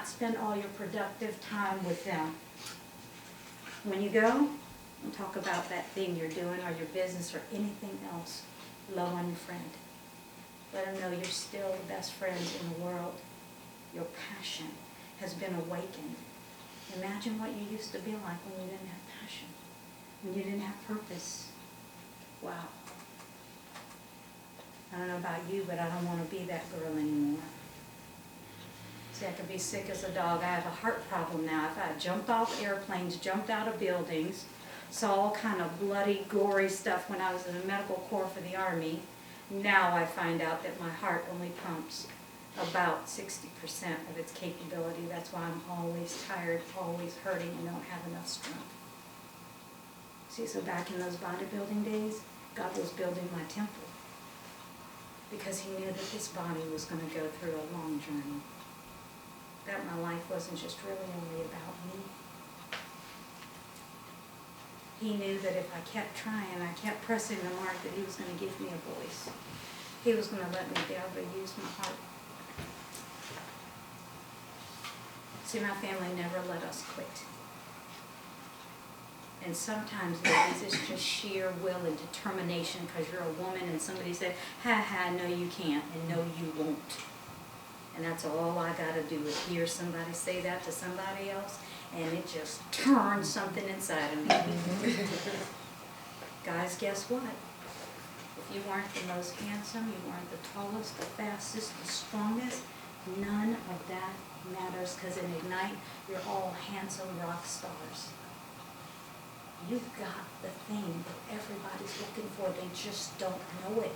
not spend all your productive time with them. When you go, don't talk about that thing you're doing or your business or anything else. Love on your friend. Let them know you're still the best friends in the world. Your passion has been awakened. Imagine what you used to be like when you didn't have passion, when you didn't have purpose. Wow. I don't know about you, but I don't want to be that girl anymore. See, I could be sick as a dog. I have a heart problem now. If I jumped off airplanes, jumped out of buildings, saw all kind of bloody, gory stuff when I was in the medical corps for the Army, now I find out that my heart only pumps about 60% of its capability. That's why I'm always tired, always hurting, and don't have enough strength. See, so back in those bodybuilding days, God was building my temple because he knew that this body was going to go through a long journey. That my life wasn't just really only about me. He knew that if I kept trying, I kept pressing the mark, that he was going to give me a voice. He was going to let me be able to use my heart. See, my family never let us quit. And sometimes, ladies, it's just sheer will and determination because you're a woman and somebody said, ha ha, no you can't, and no you won't. And that's all I got to do is hear somebody say that to somebody else, and it just turns something inside of me. Guys, guess what? If you weren't the most handsome, you weren't the tallest, the fastest, the strongest, none of that matters, because in Ignite, you're all handsome rock stars. You've got the thing that everybody's looking for. They just don't know it.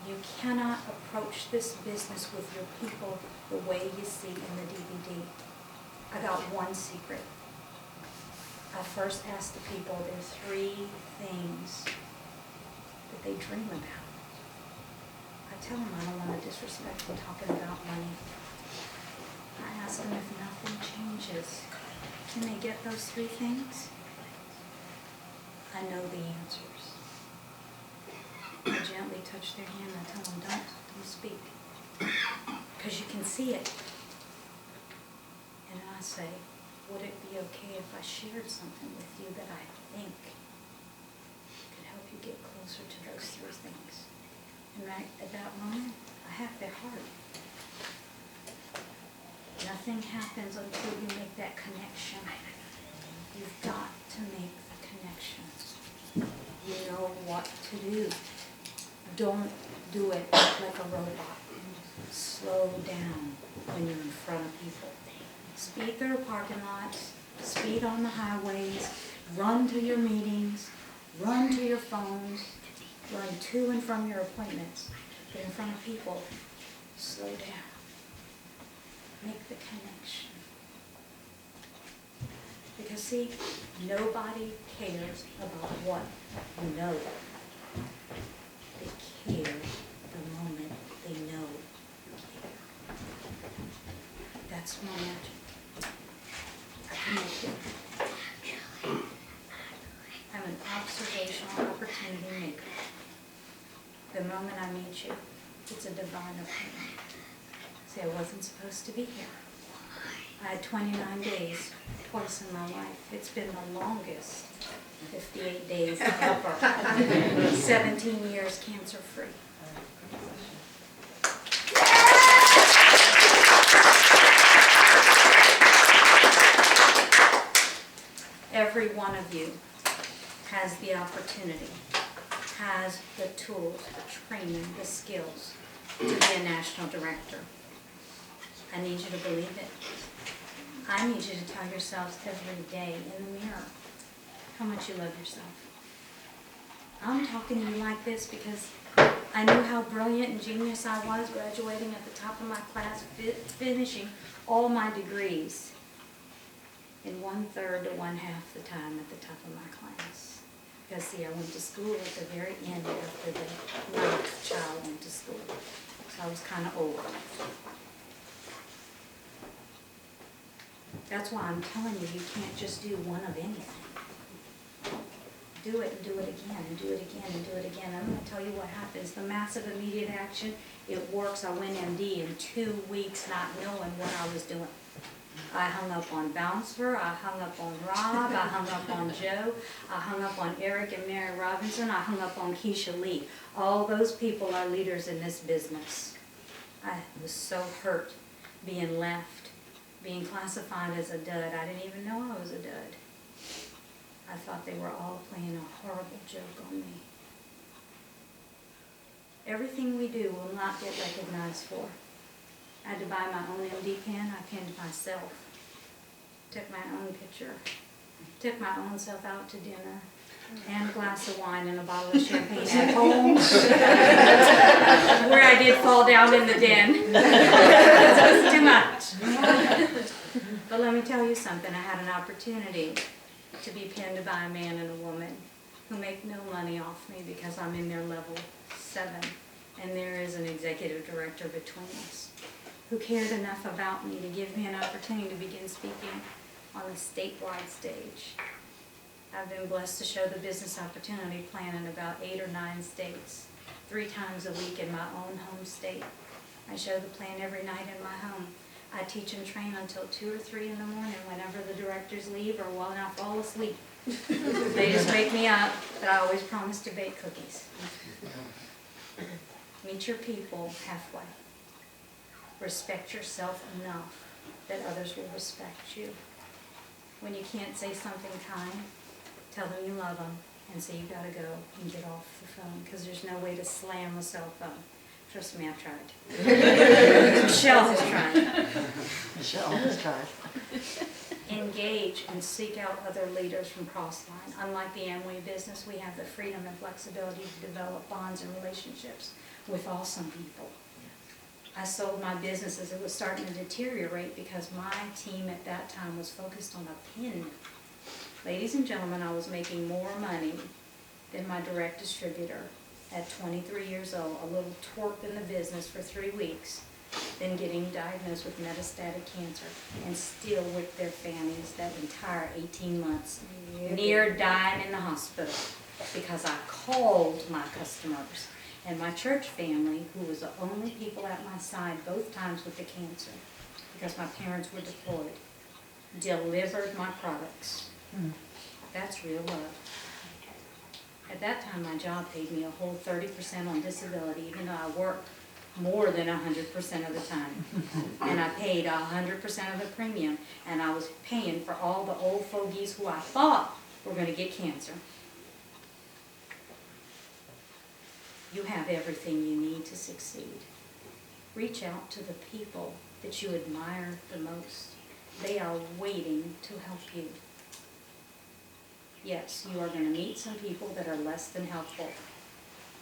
You cannot approach this business with your people the way you see in the DVD. I got one secret. I first asked the people, there are 3 things that they dream about. I tell them I don't want to disrespect them talking about money. I ask them if nothing changes, can they get those 3 things? I know the answers. I gently touch their hand and I tell them, don't speak. Because you can see it. And I say, would it be okay if I shared something with you that I think could help you get closer to those 3 things? And right at that moment, I have their heart. Nothing happens until you make that connection. You've got to make the connection. You know what to do. Don't do it like a robot. Slow down when you're in front of people. Speed through parking lots, speed on the highways, run to your meetings, run to your phones, run to and from your appointments. But in front of people, slow down. Make the connection. Because see, nobody cares about what you know. They care the moment they know you care. That's my magic. I connect it. I'm an observational opportunity maker. The moment I meet you, it's a divine appointment. See, I wasn't supposed to be here. I had 29 days twice in my life. It's been the longest 58 days ever. 17 years cancer-free. Every one of you has the opportunity, has the tools, the training, the skills to be a national director. I need you to believe it. I need you to tell yourselves every day in the mirror how much you love yourself. I'm talking to you like this because I knew how brilliant and genius I was, graduating at the top of my class, finishing all my degrees in 1/3 to 1/2 the time at the top of my class. Because see, I went to school at the very end after the 9th child went to school. So I was kind of old. That's why I'm telling you, you can't just do one of anything. Do it and do it again and do it again and do it again. I'm going to tell you what happens. The massive immediate action, it works. I went MD in 2 weeks not knowing what I was doing. I hung up on Bouncer, I hung up on Rob, I hung up on Joe, I hung up on Eric and Mary Robinson, I hung up on Keisha Lee. All those people are leaders in this business. I was so hurt being left, being classified as a dud. I didn't even know I was a dud. I thought they were all playing a horrible joke on me. Everything we do will not get recognized for. I had to buy my own MD pen. I penned myself. Took my own picture. Took my own self out to dinner. And a glass of wine and a bottle of champagne at home. Where I did fall down in the den. It was too much. But let me tell you something. I had an opportunity to be penned by a man and a woman who make no money off me because I'm in their level 7. And there is an executive director between us who cared enough about me to give me an opportunity to begin speaking on a statewide stage. I've been blessed to show the business opportunity plan in about 8 or 9 states, 3 times a week in my own home state. I show the plan every night in my home. I teach and train until 2 or 3 in the morning whenever the directors leave or when I fall asleep. They just wake me up, but I always promise to bake cookies. Meet your people halfway. Respect yourself enough that others will respect you. When you can't say something kind, tell them you love them and say you gotta go and get off the phone, because there's no way to slam a cell phone. Trust me, I've tried. Michelle has tried. Michelle has tried. Engage and seek out other leaders from Crossline. Unlike the Amway business, we have the freedom and flexibility to develop bonds and relationships with awesome people. I sold my business as it was starting to deteriorate because my team at that time was focused on a pin. Ladies and gentlemen, I was making more money than my direct distributor at 23 years old, a little twerp in the business for 3 weeks, then getting diagnosed with metastatic cancer and still whipped their fannies that entire 18 months, near dying in the hospital because I called my customers. And my church family, who was the only people at my side both times with the cancer, because my parents were deployed, delivered my products. That's real love. At that time, my job paid me a whole 30% on disability, even though I worked more than 100% of the time. And I paid 100% of the premium, and I was paying for all the old fogies who I thought were going to get cancer. You have everything you need to succeed. Reach out to the people that you admire the most. They are waiting to help you. Yes, you are going to meet some people that are less than helpful.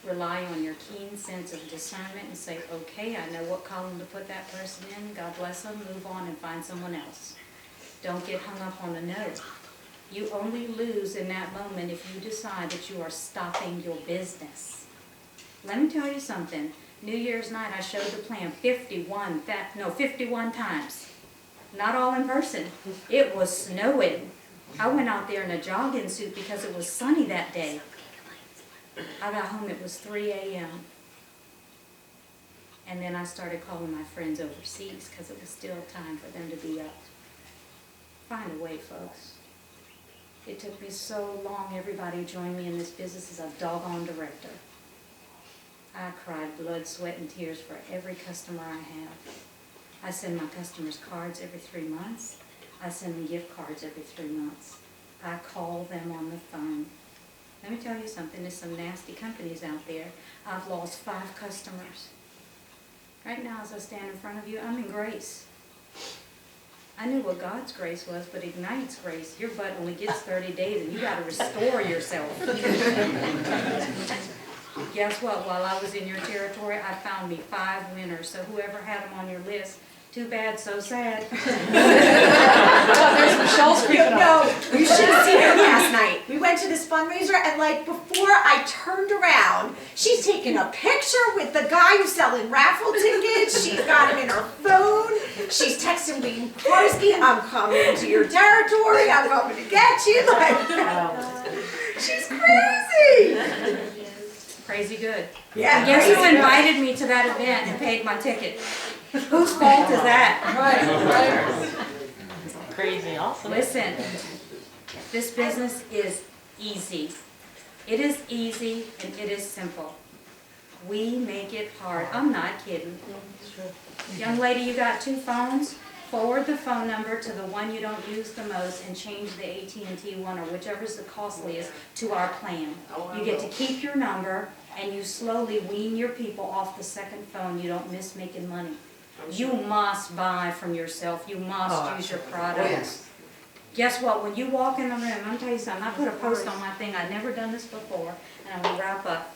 Rely on your keen sense of discernment and say, okay, I know what column to put that person in. God bless them. Move on and find someone else. Don't get hung up on a no. You only lose in that moment if you decide that you are stopping your business. Let me tell you something. New Year's night, I showed the plan 51 times. Not all in person. It was snowing. I went out there in a jogging suit because it was sunny that day. I got home, it was 3 a.m. And then I started calling my friends overseas because it was still time for them to be up. Find a way, folks. It took me so long. Everybody who joined me in this business is a doggone director. I cried blood, sweat, and tears for every customer I have. I send my customers cards every 3 months. I send them gift cards every 3 months. I call them on the phone. Let me tell you something, there's some nasty companies out there. I've lost 5 customers. Right now, as I stand in front of you, I'm in grace. I knew what God's grace was, but Ignite's grace, your butt only gets 30 days and you got to restore yourself. Guess what? While I was in your territory, I found me 5 winners. So whoever had them on your list, too bad, so sad. There's Michelle speaking up. No, you should have seen her last night. We went to this fundraiser, and like before I turned around, she's taking a picture with the guy who's selling raffle tickets. She's got him in her phone. She's texting me, Karski, I'm coming to your territory. I'm coming to get you. Like, she's crazy. Crazy good. Yeah. Guess who invited me to that event and paid my ticket? Whose fault is that? Right. crazy awesome. Listen, this business is easy. It is easy and it is simple. We make it hard. I'm not kidding. Young lady, you got 2 phones? Forward the phone number to the one you don't use the most and change the AT&T one or whichever's the costliest to our plan. You get to keep your number and you slowly wean your people off the second phone. You don't miss making money. You must buy from yourself. You must use your product. Yes. Guess what? When you walk in the room, I'm going to tell you something. I put a post on my thing. I've never done this before, and I'm going to wrap up.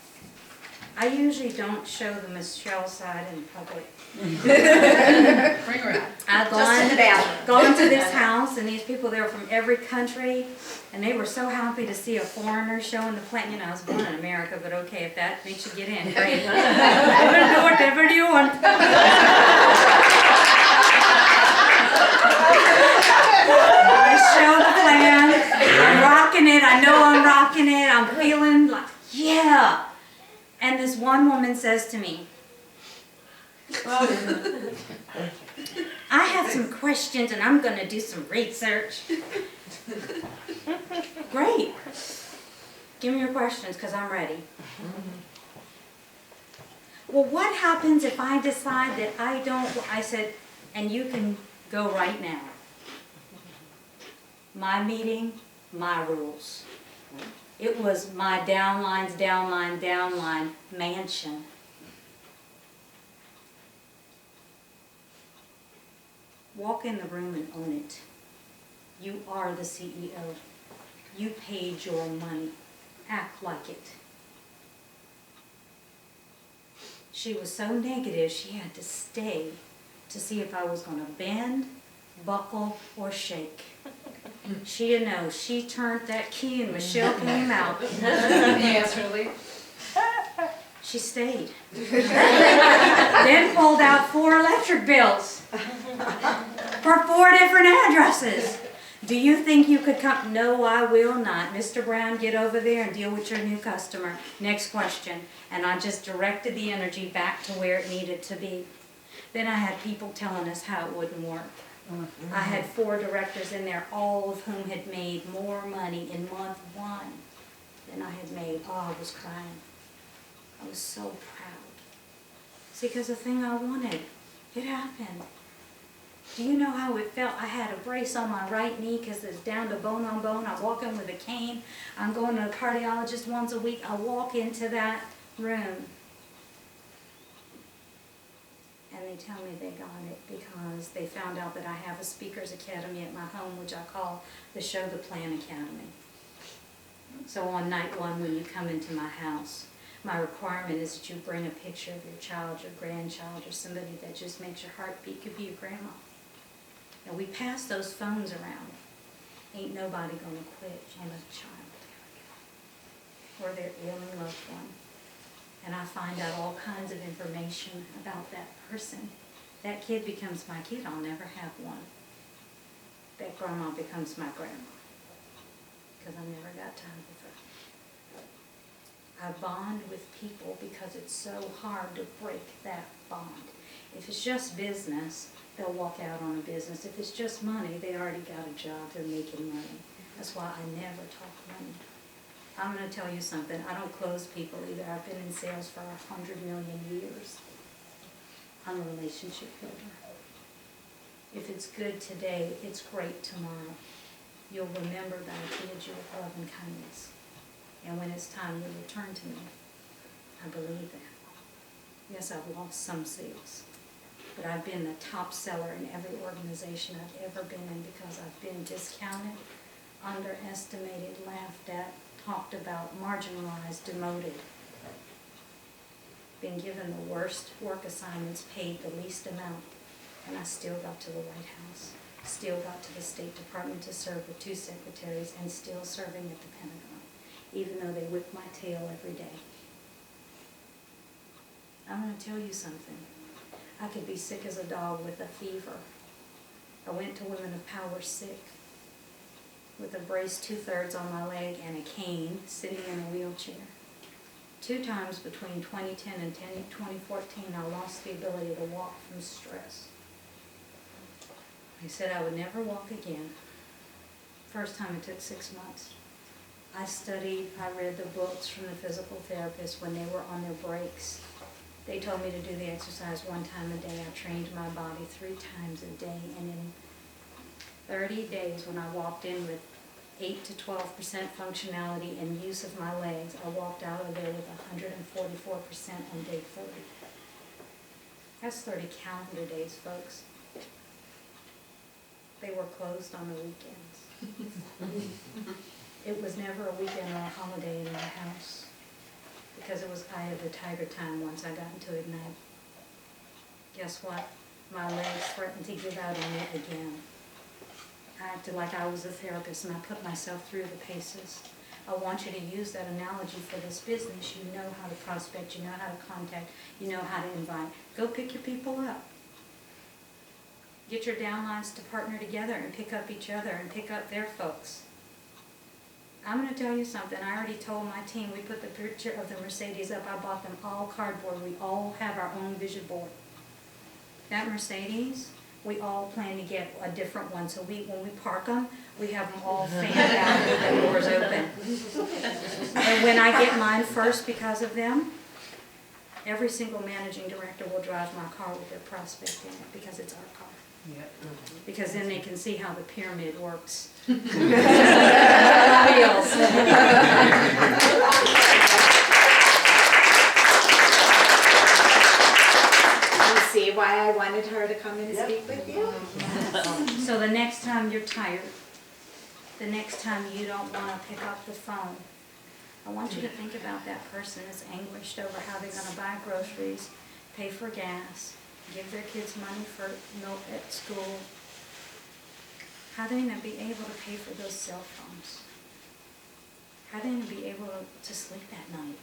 I usually don't show the Michelle side in public. Bring her out. I've Just in the bathroom. gone to this house, and these people, they were from every country, and they were so happy to see a foreigner showing the plant. You know, I was born in America, but okay, if that makes you get in, great. Do whatever you want. I show the plan. I'm rocking it. I know I'm rocking it. I'm feeling like, yeah. And this one woman says to me, I have some questions and I'm going to do some research. Great. Give me your questions because I'm ready. Well, what happens if I decide that I don't, I said, and you can go right now. My meeting, my rules. It was my downline mansion. Walk in the room and own it. You are the CEO. You paid your money. Act like it. She was so negative, she had to stay to see if I was going to bend, buckle, or shake. She didn't know. She turned that key and Michelle came out. Yes, really. She stayed. Then pulled out 4 electric bills for 4 different addresses. Do you think you could come? No, I will not. Mr. Brown, get over there and deal with your new customer. Next question. And I just directed the energy back to where it needed to be. Then I had people telling us how it wouldn't work. I had 4 directors in there, all of whom had made more money in month 1 than I had made. Oh, I was crying. I was so proud. See, because the thing I wanted, it happened. Do you know how it felt? I had a brace on my right knee because it's down to bone on bone. I'm walking with a cane. I'm going to a cardiologist once a week. I walk into that room. And they tell me they got it because they found out that I have a speakers academy at my home, which I call the Show the Plan Academy. So on night 1, when you come into my house, my requirement is that you bring a picture of your child, your grandchild, or somebody that just makes your heart beat. Could be your grandma. And we pass those phones around. Ain't nobody gonna quit on a child or their ailing loved one. And I find out all kinds of information about that person. That kid becomes my kid. I'll never have one. That grandma becomes my grandma because I never got time with her. I bond with people because it's so hard to break that bond. If it's just business, they'll walk out on a business. If it's just money, they already got a job. They're making money. That's why I never talk money. I'm going to tell you something. I don't close people either. I've been in sales for 100 million years. I'm a relationship builder. If it's good today, it's great tomorrow. You'll remember that I treated you with love and kindness. And when it's time, you'll return to me. I believe that. Yes, I've lost some sales. But I've been the top seller in every organization I've ever been in because I've been discounted, underestimated, laughed at, talked about, marginalized, demoted. Been given the worst work assignments, paid the least amount, and I still got to the White House, still got to the State Department to serve with 2 secretaries, and still serving at the Pentagon, even though they whip my tail every day. I'm going to tell you something. I could be sick as a dog with a fever. I went to Women of Power sick with a brace 2/3 on my leg and a cane, sitting in a wheelchair. 2 times between 2010 and 2014, I lost the ability to walk from stress. I said I would never walk again. First time it took 6 months. I studied, I read the books from the physical therapists when they were on their breaks. They told me to do the exercise 1 time a day. I trained my body 3 times a day, and in 30 days when I walked in with 8 to 12% functionality and use of my legs, I walked out of there with 144% on day 30. That's 30 calendar days, folks. They were closed on the weekends. It was never a weekend or a holiday in my house because it was eye of the tiger time once I got into Ignite. Guess what? My legs threatened to give out on me again. I acted like I was a therapist and I put myself through the paces. I want you to use that analogy for this business. You know how to prospect, you know how to contact, you know how to invite. Go pick your people up. Get your downlines to partner together and pick up each other and pick up their folks. I'm going to tell you something. I already told my team, we put the picture of the Mercedes up. I bought them all cardboard. We all have our own vision board. That Mercedes, we all plan to get a different one. So when we park them, we have them all fanned out with the doors open. And when I get mine first because of them, every single managing director will drive my car with their prospect in it because it's our car. Yep. Because then they can see how the pyramid works. You see why I wanted her to come and speak with you? So the next time you're tired, the next time you don't want to pick up the phone, I want you to think about that person that's anguished over how they're going to buy groceries, pay for gas, give their kids money for milk at school. How are they going to be able to pay for those cell phones? How are they going to be able to sleep at night?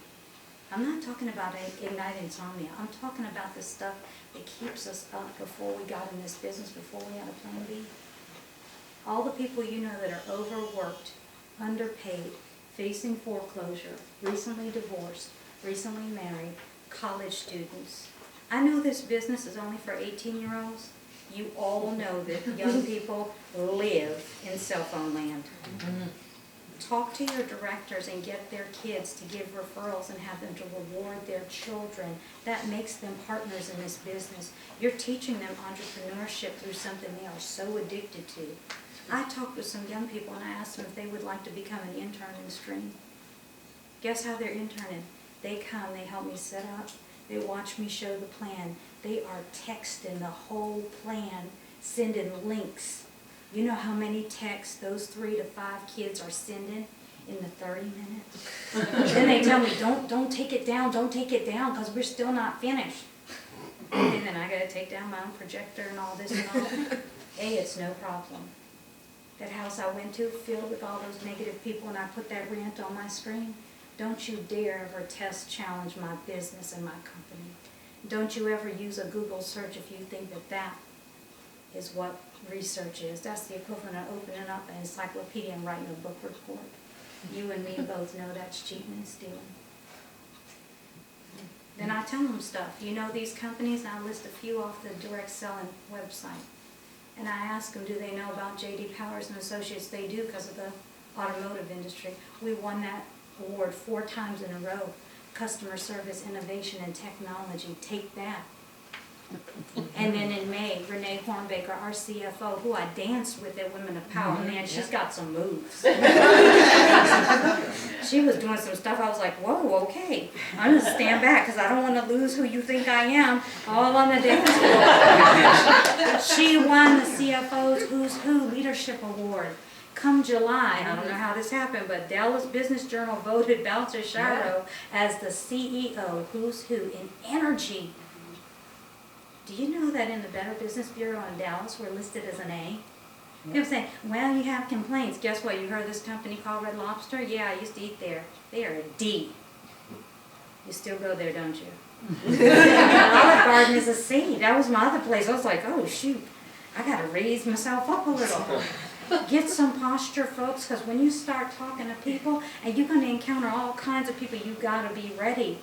I'm not talking about Ignite insomnia. I'm talking about the stuff that keeps us up before we got in this business, before we had a plan B. All the people you know that are overworked, underpaid, facing foreclosure, recently divorced, recently married, college students. I know this business is only for 18-year-olds. You all know that young people live in cell phone land. Talk to your directors and get their kids to give referrals and have them to reward their children. That makes them partners in this business. You're teaching them entrepreneurship through something they are so addicted to. I talked with some young people and I asked them if they would like to become an intern in Stream. Guess how they're interning? They come, they help me set up. They watch me show the plan. They are texting the whole plan, sending links. You know how many texts those 3 to 5 kids are sending in the 30 minutes? Then they tell me, don't take it down, because we're still not finished. And then I got to take down my own projector and all this and all. Hey, it's no problem. That house I went to filled with all those negative people and I put that rant on my screen. Don't you dare ever challenge my business and my company. Don't you ever use a Google search if you think that is what research is. That's the equivalent of opening up an encyclopedia and writing a book report. You and me both know that's cheating and stealing. Then I tell them stuff. You know these companies? I list a few off the direct selling website. And I ask them, do they know about J.D. Powers and Associates? They do because of the automotive industry. We won that award 4 times in a row. Customer service, innovation, and technology. Take that. And then in May, Renee Hornbaker, our CFO, who I danced with at Women of Power, man, she's got some moves. She was doing some stuff. I was like, whoa, okay. I'm going to stand back because I don't want to lose who you think I am all on the dance floor. She won the CFO's Who's Who Leadership Award. Come July, I don't know how this happened, but Dallas Business Journal voted Belshazzar as the CEO Who's Who in energy. Do you know that in the Better Business Bureau in Dallas, we're listed as an A? People say, well, you have complaints. Guess what? You heard this company called Red Lobster? Yeah, I used to eat there. They are a D. You still go there, don't you? Olive Garden is a C. That was my other place. I was like, oh, shoot. I got to raise myself up a little. Get some posture, folks, because when you start talking to people, and you're going to encounter all kinds of people, you've got to be ready.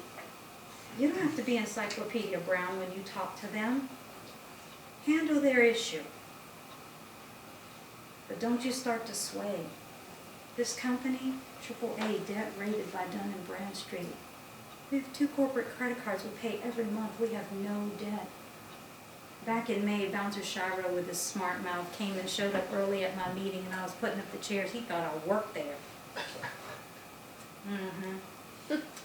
You don't have to be Encyclopedia Brown when you talk to them. Handle their issue. don't you start to sway. This company, AAA, debt rated by Dun & Bradstreet. We have 2 corporate credit cards we pay every month. We have no debt. Back in May, Bouncer Shiro with his smart mouth came and showed up early at my meeting, and I was putting up the chairs. He thought I worked there.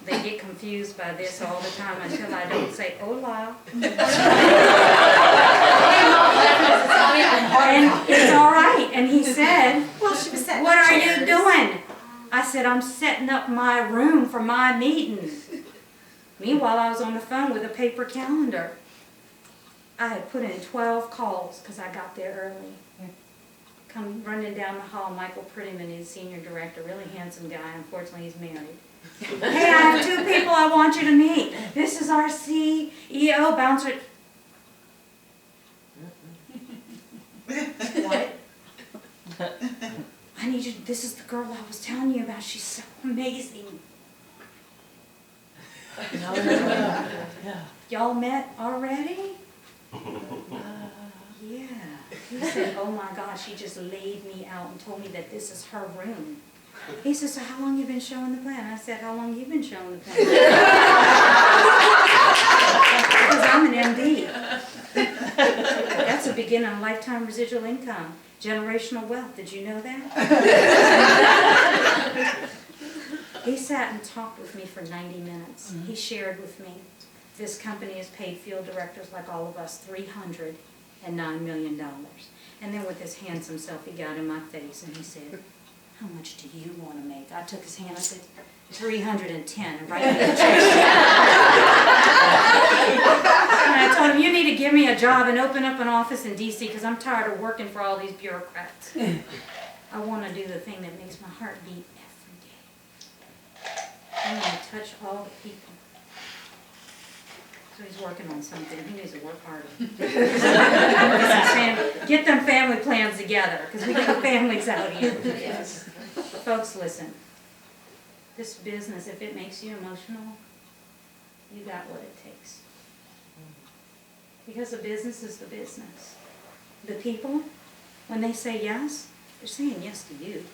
They get confused by this all the time until I don't say hola. And it's all right. And he said, Well, she was setting what up are you chairs. doing? I said, I'm setting up my room for my meeting. Meanwhile, I was on the phone with a paper calendar. I had put in 12 calls because I got there early. Come running down the hall, Michael Prettyman is senior director, really handsome guy. Unfortunately, he's married. Hey, I have 2 people I want you to meet. This is our CEO, Bouncer. What? I need you, this is the girl I was telling you about. She's so amazing. Yeah. Y'all met already? Yeah. He said, oh my gosh, she just laid me out and told me that this is her room. He said, so how long you been showing the plan? I said, how long you been showing the plan? Because I'm an MD. That's a beginning of lifetime residual income. Generational wealth. Did you know that? He sat and talked with me for 90 minutes. He shared with me, this company has paid field directors like all of us $309 million. And then with his handsome self, he got in my face and he said, how much do you want to make? I took his hand, I said, 310, and right in the check. And I told him, you need to give me a job and open up an office in D.C. because I'm tired of working for all these bureaucrats. I want to do the thing that makes my heart beat every day. I want to touch all the people. So he's working on something. He needs to work harder. Get them family plans together, because we got families out here. Yes. Folks, listen. This business, if it makes you emotional, you got what it takes. Because the business is the business. The people, when they say yes, they're saying yes to you.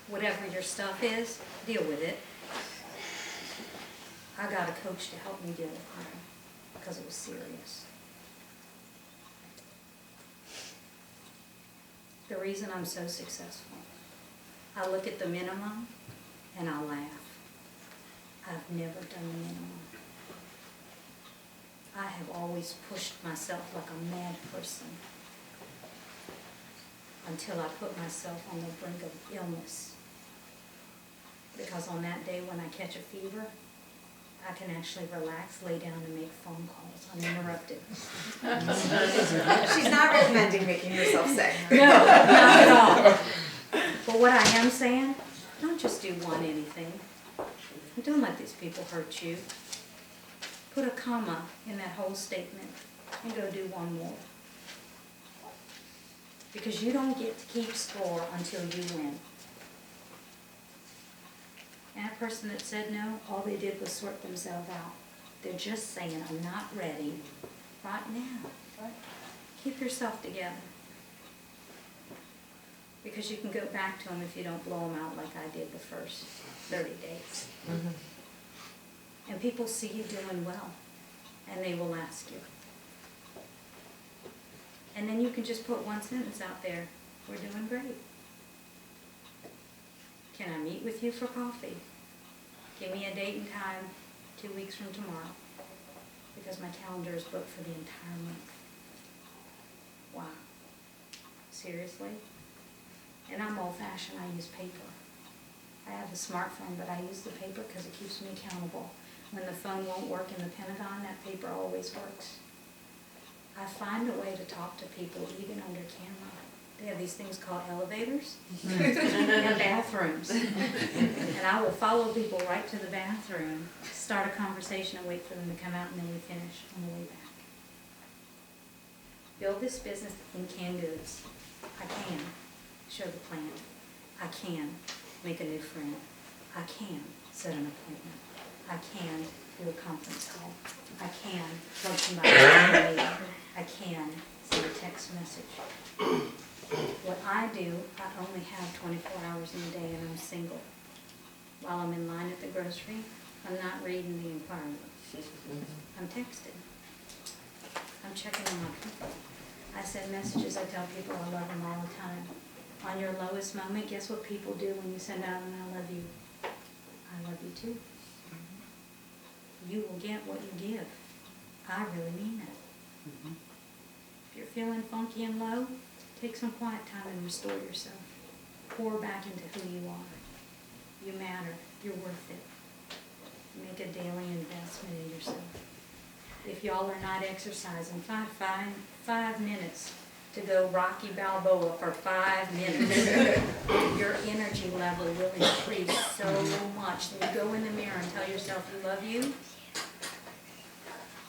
Whatever your stuff is, deal with it. I got a coach to help me deal with it because it was serious. The reason I'm so successful, I look at the minimum and I laugh. I've never done the minimum. I have always pushed myself like a mad person until I put myself on the brink of illness. Because on that day when I catch a fever, I can actually relax, lay down, and make phone calls uninterrupted. She's not recommending making yourself sick. No, not at all. But what I am saying, don't just do one anything. And don't let these people hurt you. Put a comma in that whole statement and go do one more. Because you don't get to keep score until you win. And a person that said no, all they did was sort themselves out. They're just saying, I'm not ready right now. Right? Keep yourself together. Because you can go back to them if you don't blow them out like I did the first 30 days. Mm-hmm. And people see you doing well, and they will ask you. And then you can just put one sentence out there, we're doing great. Can I meet with you for coffee? Give me a date and time 2 weeks from tomorrow, because my calendar is booked for the entire month. Wow. Seriously? And I'm old-fashioned, I use paper. I have a smartphone, but I use the paper because it keeps me accountable. When the phone won't work in the Pentagon, that paper always works. I find a way to talk to people even under camera. They have these things called elevators and bathrooms. And I will follow people right to the bathroom, start a conversation and wait for them to come out, and then we finish on the way back. Build this business in canned goods. I can show the plan. I can make a new friend. I can set an appointment. I can do a conference call. I can plug somebody in a meeting. I can send a text message. do, I only have 24 hours in a day and I'm single. While I'm in line at the grocery, I'm not reading the environment. I'm texting. I'm checking on my people. I send messages, I tell people I love them all the time. On your lowest moment, guess what people do when you send out an I love you? I love you too. You will get what you give. I really mean that. If you're feeling funky and low, take some quiet time and restore yourself. Pour back into who you are. You matter. You're worth it. Make a daily investment in yourself. If y'all are not exercising, find 5 minutes to go Rocky Balboa for 5 minutes. Your energy level will increase so much. Then you go in the mirror and tell yourself you love you.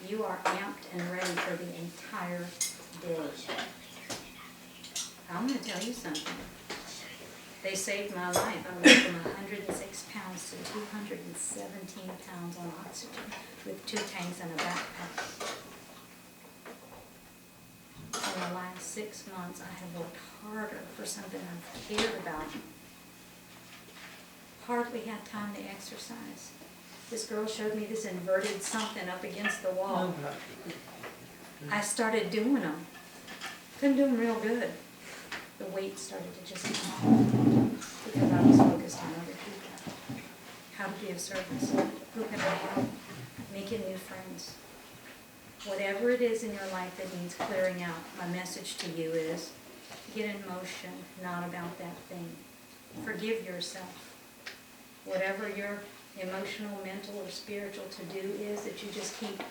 You are amped and ready for the entire day. I'm going to tell you something. They saved my life. I went from 106 pounds to 217 pounds on oxygen with 2 tanks and a backpack. In the last 6 months, I have worked harder for something I've cared about. Hardly had time to exercise. This girl showed me this inverted something up against the wall. I started doing them. Couldn't do them real good. The weight started to just come off because I was focused on other people. How to be of service. Who can I help? Making new friends. Whatever it is in your life that needs clearing out, my message to you is get in motion, not about that thing. Forgive yourself. Whatever your emotional, mental, or spiritual to-do is that you just keep,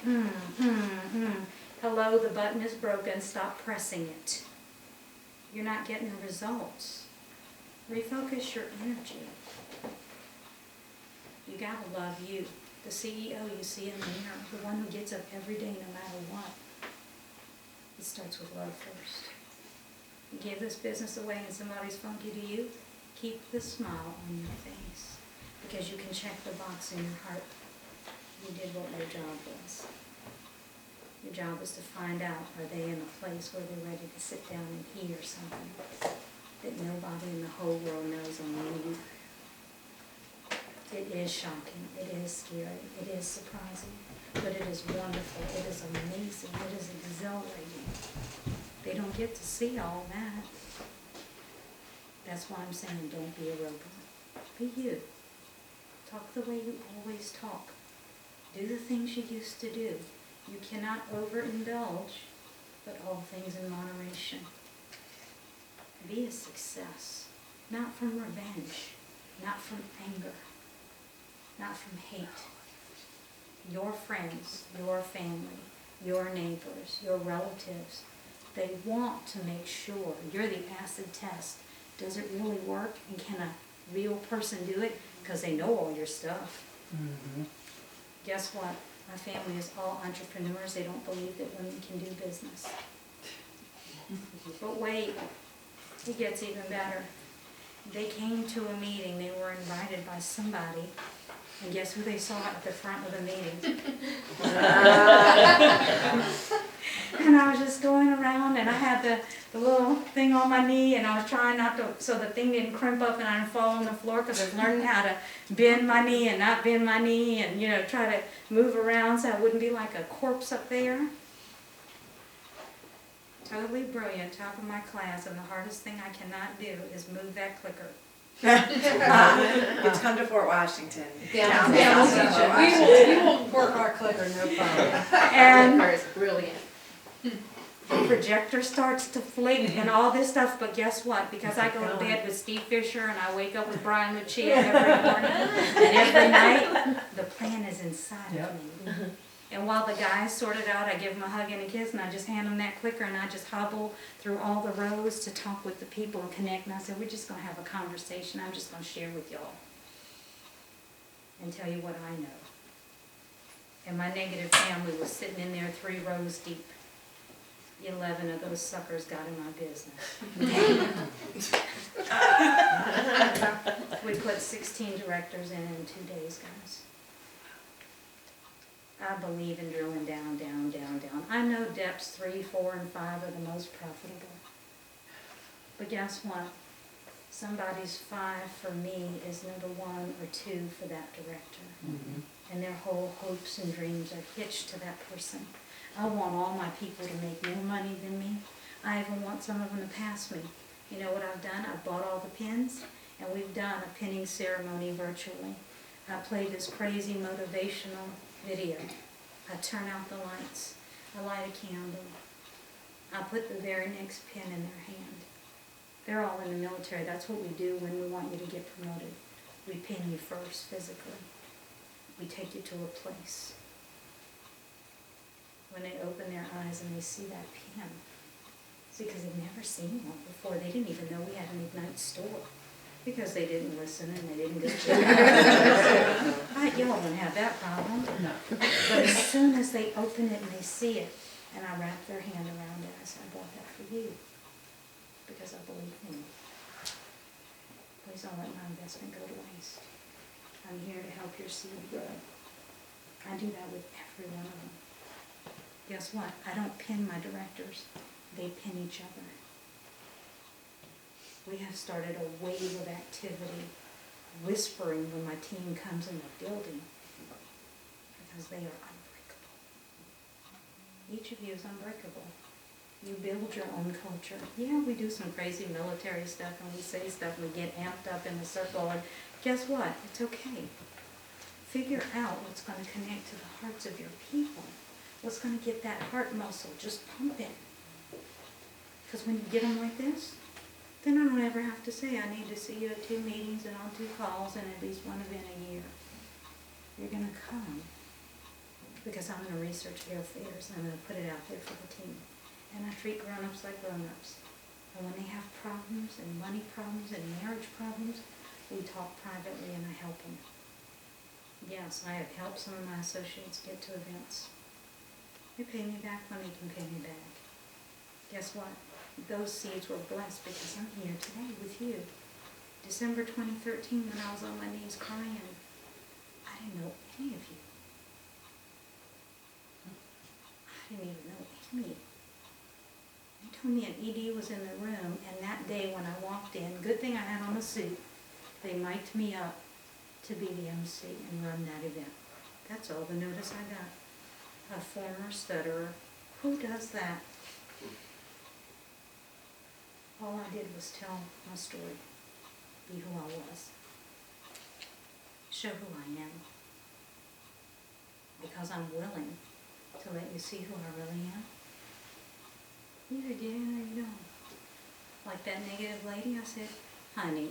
hello, the button is broken, stop pressing it. You're not getting the results. Refocus your energy. You gotta love you. The CEO you see in the mirror, the one who gets up every day no matter what. It starts with love first. You give this business away and somebody's funky to you, keep the smile on your face. Because you can check the box in your heart. You did what your job was. Your job was to find out, are they in a place where they're ready to sit down and hear something that nobody in the whole world knows, only you. It is shocking, it is scary, it is surprising, but it is wonderful, it is amazing, it is exhilarating. They don't get to see all that. That's why I'm saying don't be a robot. Be you. Talk the way you always talk. Do the things you used to do. You cannot overindulge, but all things in moderation. Be a success, not from revenge, not from anger, not from hate. Your friends, your family, your neighbors, your relatives, they want to make sure you're the acid test. Does it really work? And can a real person do it? Because they know all your stuff. Guess what? My family is all entrepreneurs. They don't believe that women can do business. But wait, it gets even better. They came to a meeting. They were invited by somebody. And guess who they saw at the front of the meeting? And I was just going around, and I had the little thing on my knee, and I was trying not to, so the thing didn't crimp up and I didn't fall on the floor, because I was learning how to bend my knee and not bend my knee, and try to move around so I wouldn't be like a corpse up there. Totally brilliant, top of my class, and the hardest thing I cannot do is move that clicker. It's come to Fort Washington. We will work our clicker, no problem. And Clicker is brilliant. the projector starts to flick and all this stuff, but guess what? Because I go to bed with Steve Fisher and I wake up with Brian Lucia every morning and every night, the plan is inside of me. And while the guys sort it out, I give them a hug and a kiss, and I just hand them that clicker, and I just hobble through all the rows to talk with the people and connect. And I said, we're just going to have a conversation. I'm just going to share with y'all and tell you what I know. And my negative family was sitting in there 3 rows deep. 11 of those suckers got in my business. We put 16 directors in 2 days, guys. I believe in drilling down, down, down, down. I know depths 3, 4, and 5 are the most profitable. But guess what? Somebody's 5 for me is number 1 or 2 for that director. Mhm. And their whole hopes and dreams are hitched to that person. I want all my people to make more money than me. I even want some of them to pass me. You know what I've done? I've bought all the pins, and we've done a pinning ceremony virtually. I played this crazy motivational video. I turn out the lights. I light a candle. I put the very next pin in their hand. They're all in the military. That's what we do when we want you to get promoted. We pin you first physically. We take you to a place. When they open their eyes and they see that pin, see, because they've never seen one before. They didn't even know we had an Ignite store because they didn't listen and they didn't go to y'all don't have that problem. No. But as soon as they open it and they see it, and I wrap their hand around it, I said, I bought that for you because I believe in you. Please don't let my investment go to waste. I'm here to help your seed grow. I do that with every one of them. Guess what? I don't pin my directors. They pin each other. We have started a wave of activity, whispering when my team comes in the building, because they are unbreakable. Each of you is unbreakable. You build your own culture. Yeah, we do some crazy military stuff and we say stuff and we get amped up in the circle, and guess what? It's okay. Figure out what's going to connect to the hearts of your people. What's going to get that heart muscle just pumping. Because when you get them like this, then I don't ever have to say, I need to see you at 2 meetings and on 2 calls and at least 1 event a year. You're going to come. Because I'm going to research their affairs and I'm going to put it out there for the team. And I treat grown-ups like grown-ups. And when they have problems and money problems and marriage problems, we talk privately and I help them. Yes, I have helped some of my associates get to events. They pay me back when they can pay me back. Guess what? Those seeds were blessed because I'm here today with you. December 2013, when I was on my knees crying, I didn't know any of you. I didn't even know Amy. They told me an ED was in the room, and that day when I walked in, good thing I had on a suit, they mic'd me up to be the MC and run that event. That's all the notice I got. A former stutterer. Who does that? All I did was tell my story, be who I was, show who I am, because I'm willing to let you see who I really am. You either get in or you don't. Like that negative lady, I said, honey,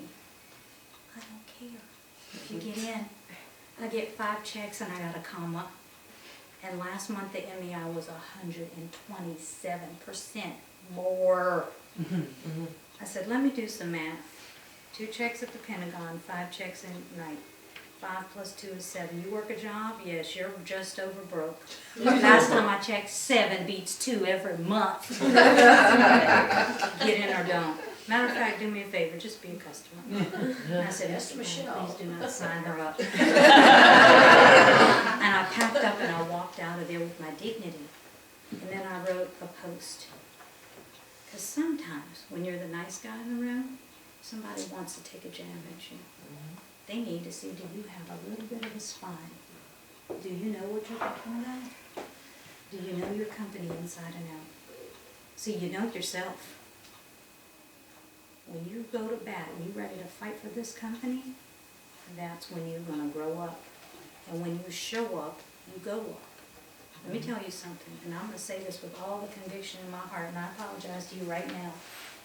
I don't care. If you get in, I get 5 checks and I got a comma. And last month the MEI was 127% more. I said, let me do some math. 2 checks at the Pentagon, 5 checks in night. 5 plus 2 is 7. You work a job? Yes, you're just over broke. Last time I checked, 7 beats 2 every month. Get in or don't. Matter of fact, do me a favor, just be a customer. And I said, Mr. Michelle, please do not sign her up. And I packed up and I walked out of there with my dignity. And then I wrote a post. Because sometimes, when you're the nice guy in the room, somebody wants to take a jab at you. They need to see, do you have a little bit of a spine? Do you know what you're talking about? Do you know your company inside and out? See, you know yourself. When you go to bat and you're ready to fight for this company, that's when you're going to grow up. And when you show up, you go up. Let me tell you something, and I'm going to say this with all the conviction in my heart, and I apologize to you right now.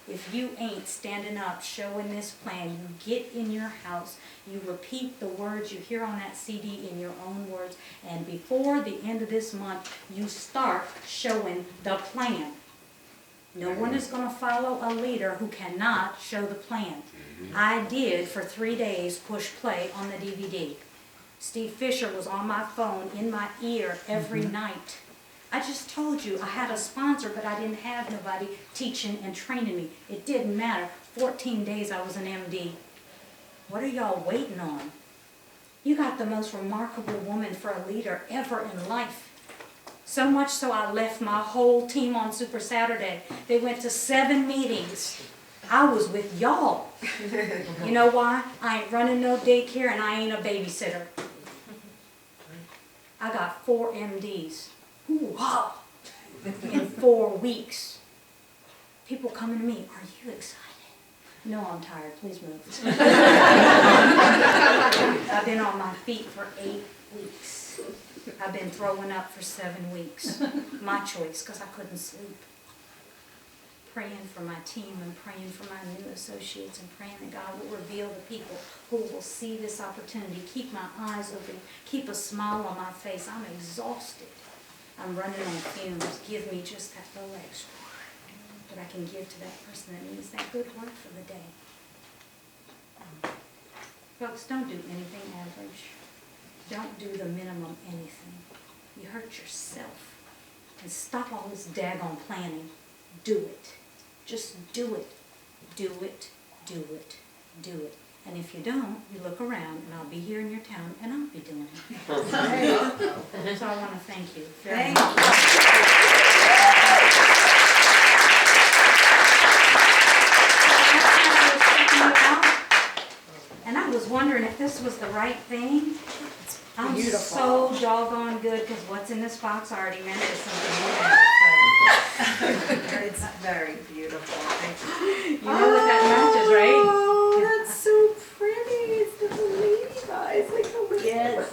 If you ain't standing up, showing this plan, you get in your house, you repeat the words you hear on that CD in your own words, and before the end of this month, you start showing the plan. No one is going to follow a leader who cannot show the plan. I did, for 3 days, push play on the DVD. Steve Fisher was on my phone, in my ear, every night. I just told you I had a sponsor, but I didn't have nobody teaching and training me. It didn't matter. 14 days I was an MD. What are y'all waiting on? You got the most remarkable woman for a leader ever in life. So much so I left my whole team on Super Saturday. They went to 7 meetings. I was with y'all. You know why? I ain't running no daycare and I ain't a babysitter. I got 4 MDs. Ooh-ha! In 4 weeks. People coming to me, are you excited? No, I'm tired. Please move. I've been on my feet for 8 weeks. I've been throwing up for 7 weeks. My choice, because I couldn't sleep. Praying for my team and praying for my new associates and praying that God will reveal the people who will see this opportunity, keep my eyes open, keep a smile on my face. I'm exhausted. I'm running on fumes. Give me just that little extra that I can give to that person that needs that good word for the day. Folks, don't do anything average. Don't do the minimum anything. You hurt yourself. And stop all this daggone planning. Do it. Just do it. Do it. Do it. Do it. And if you don't, you look around and I'll be here in your town and I'll be doing it. So I want to thank you very much. And I was wondering if this was the right thing. I'm so doggone good because what's in this box already matches something like that. It's very beautiful. You know what that matches, right? Oh, that's so pretty. It's the ladybug. It's like the ladybug. Yes.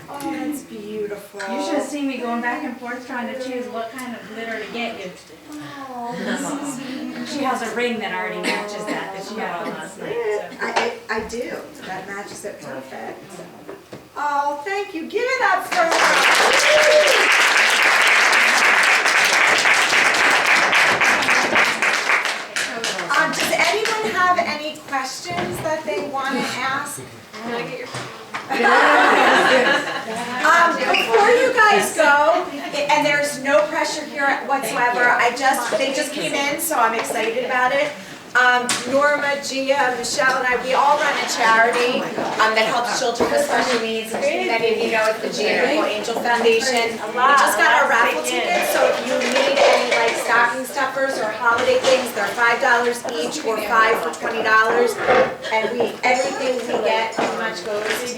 Oh, that's beautiful. You should have seen me going back and forth trying to choose what kind of glitter to get you. Oh, She has a ring that already matches that she got on last night. So. I do. That matches it perfect. Oh, thank you. Give it up for her. Does anyone have any questions that they want to ask? Can I get your Before you guys go, and there's no pressure here whatsoever, they just came in, so I'm excited about it. Norma, Gia, Michelle, and I, we all run a charity that helps children with special needs. Many of you know it's the Gia Angel Foundation. We just got our raffle tickets, so if you need any like stocking stuffers or holiday things, they're $5 each or 5 for $20. And everything we get pretty much goes to